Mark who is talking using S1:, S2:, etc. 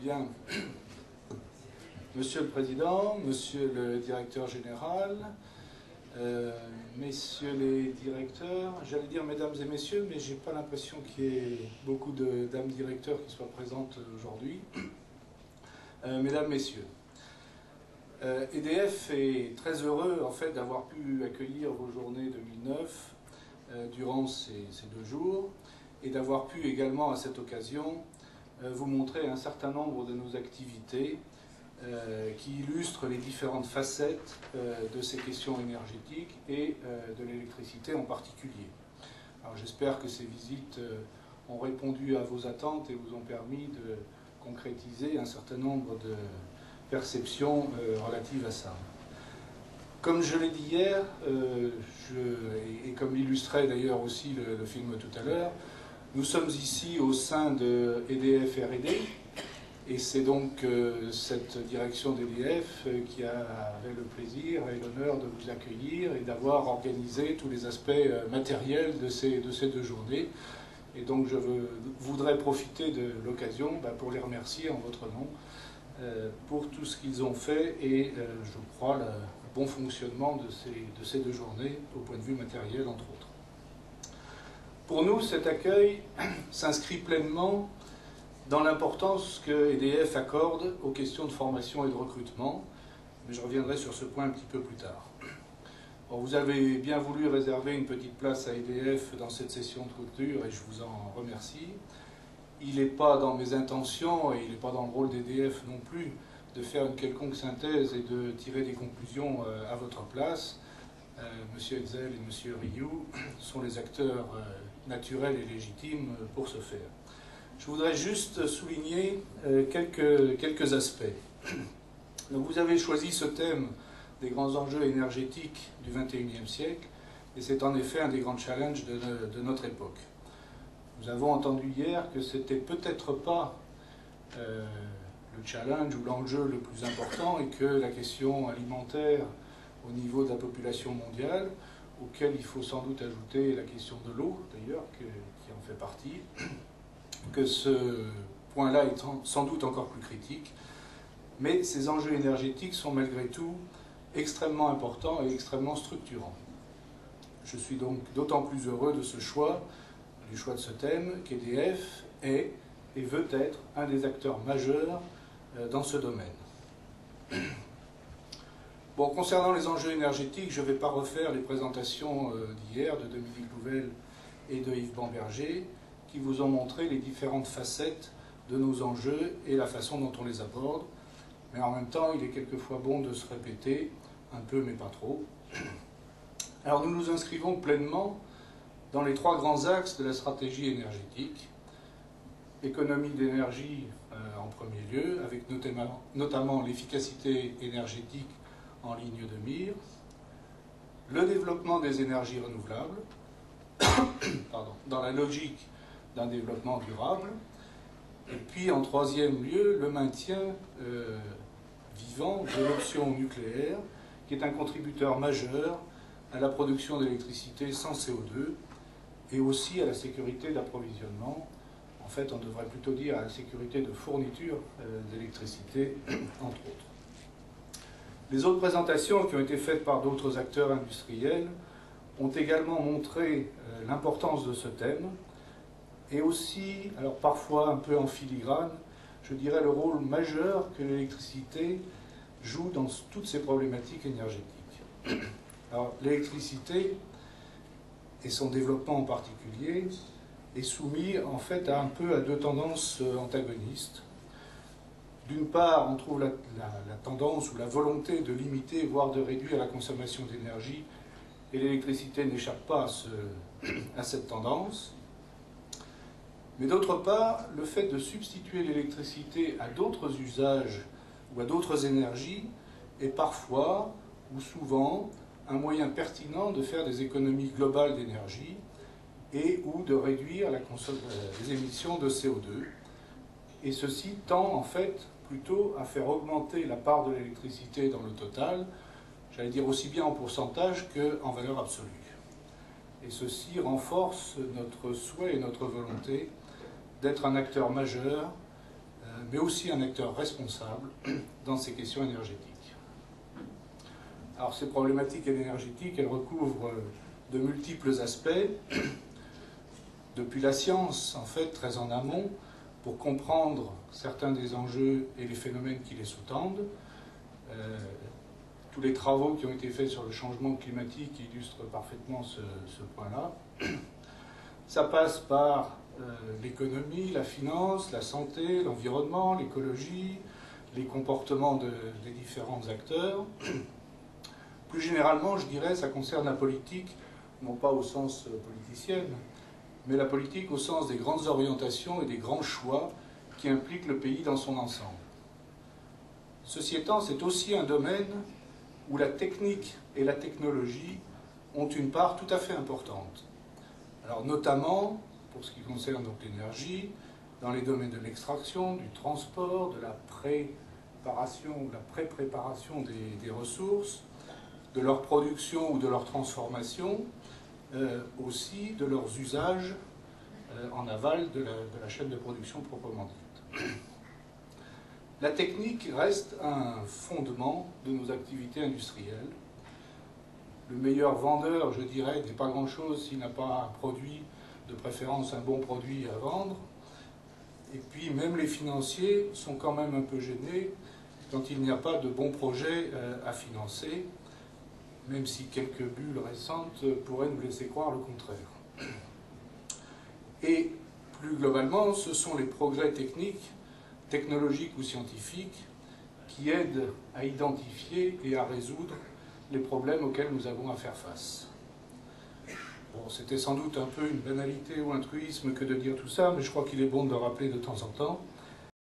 S1: Bien. Monsieur le Président, Monsieur le Directeur Général, Messieurs les directeurs, j'allais dire Mesdames et Messieurs, mais j'ai pas l'impression qu'il y ait beaucoup de dames directeurs qui soient présentes aujourd'hui. Mesdames, Messieurs, EDF est très heureux en fait d'avoir pu accueillir vos journées 2009 durant ces 2 jours et d'avoir pu également à cette occasion vous montrer un certain nombre de nos activités qui illustrent les différentes facettes de ces questions énergétiques et de l'électricité en particulier. Alors j'espère que ces visites ont répondu à vos attentes et vous ont permis de concrétiser un certain nombre de perceptions relatives à ça. Comme je l'ai dit hier, et comme l'illustrait d'ailleurs aussi le film tout à l'heure, nous sommes ici au sein de EDF R&D, et c'est donc cette direction d'EDF qui avait le plaisir et l'honneur de vous accueillir et d'avoir organisé tous les aspects matériels de ces 2 journées. Et donc je voudrais profiter de l'occasion pour les remercier en votre nom pour tout ce qu'ils ont fait et je crois le bon fonctionnement de ces 2 journées au point de vue matériel entre autres. Pour nous, cet accueil s'inscrit pleinement dans l'importance que EDF accorde aux questions de formation et de recrutement, mais je reviendrai sur ce point un petit peu plus tard. Bon, vous avez bien voulu réserver une petite place à EDF dans cette session de clôture et je vous en remercie. Il n'est pas dans mes intentions et il n'est pas dans le rôle d'EDF non plus de faire une quelconque synthèse et de tirer des conclusions à votre place. Monsieur Hetzel et Monsieur Rioux sont les acteurs naturels et légitimes pour ce faire. Je voudrais juste souligner quelques aspects. Donc vous avez choisi ce thème des grands enjeux énergétiques du XXIe siècle, et c'est en effet un des grands challenges de notre époque. Nous avons entendu hier que ce n'était peut-être pas le challenge ou l'enjeu le plus important, et que la question alimentaire au niveau de la population mondiale, auquel il faut sans doute ajouter la question de l'eau, d'ailleurs, qui en fait partie, que ce point-là est sans doute encore plus critique, mais ces enjeux énergétiques sont malgré tout extrêmement importants et extrêmement structurants. Je suis donc d'autant plus heureux de ce choix, du choix de ce thème, qu'EDF est et veut être un des acteurs majeurs dans ce domaine. Bon, concernant les enjeux énergétiques, je ne vais pas refaire les présentations d'hier de Dominique Louvel et de Yves Bamberger, qui vous ont montré les différentes facettes de nos enjeux et la façon dont on les aborde. Mais en même temps, il est quelquefois bon de se répéter, un peu mais pas trop. Alors nous nous inscrivons pleinement dans les 3 grands axes de la stratégie énergétique. Économie d'énergie en premier lieu, avec notamment l'efficacité énergétique en ligne de mire, le développement des énergies renouvelables, dans la logique d'un développement durable, et puis en 3e lieu, le maintien vivant de l'option nucléaire, qui est un contributeur majeur à la production d'électricité sans CO2, et aussi à la sécurité d'approvisionnement. En fait, on devrait plutôt dire à la sécurité de fourniture d'électricité, entre autres. Les autres présentations qui ont été faites par d'autres acteurs industriels ont également montré l'importance de ce thème, et aussi, alors parfois un peu en filigrane, je dirais le rôle majeur que l'électricité joue dans toutes ces problématiques énergétiques. Alors l'électricité, et son développement en particulier, est soumis en fait à 2 tendances antagonistes. D'une part, on trouve la tendance ou la volonté de limiter, voire de réduire la consommation d'énergie, et l'électricité n'échappe pas à cette tendance. Mais d'autre part, le fait de substituer l'électricité à d'autres usages ou à d'autres énergies est parfois, ou souvent, un moyen pertinent de faire des économies globales d'énergie et ou de réduire les émissions de CO2. Et ceci tend en fait plutôt à faire augmenter la part de l'électricité dans le total, j'allais dire aussi bien en pourcentage qu'en valeur absolue. Et ceci renforce notre souhait et notre volonté d'être un acteur majeur mais aussi un acteur responsable dans ces questions énergétiques. Alors ces problématiques énergétiques, elles recouvrent de multiples aspects, depuis la science, en fait, très en amont, pour comprendre certains des enjeux et les phénomènes qui les sous-tendent. Tous les travaux qui ont été faits sur le changement climatique illustrent parfaitement ce point-là. Ça passe par l'économie, la finance, la santé, l'environnement, l'écologie, les comportements des différents acteurs. Plus généralement, je dirais, ça concerne la politique, non pas au sens politicien, mais la politique au sens des grandes orientations et des grands choix qui impliquent le pays dans son ensemble. Ceci étant, c'est aussi un domaine où la technique et la technologie ont une part tout à fait importante. Alors notamment, pour ce qui concerne donc l'énergie, dans les domaines de l'extraction, du transport, de la préparation ou la pré-préparation des ressources, de leur production ou de leur transformation, aussi de leurs usages en aval de la chaîne de production proprement dite. La technique reste un fondement de nos activités industrielles. Le meilleur vendeur, je dirais, n'est pas grand-chose s'il n'a pas un produit, de préférence un bon produit à vendre. Et puis même les financiers sont quand même un peu gênés quand il n'y a pas de bons projets à financer, même si quelques bulles récentes pourraient nous laisser croire le contraire. Et plus globalement, ce sont les progrès technologiques ou scientifiques qui aident à identifier et à résoudre les problèmes auxquels nous avons à faire face. Bon, c'était sans doute un peu une banalité ou un truisme que de dire tout ça, mais je crois qu'il est bon de le rappeler de temps en temps.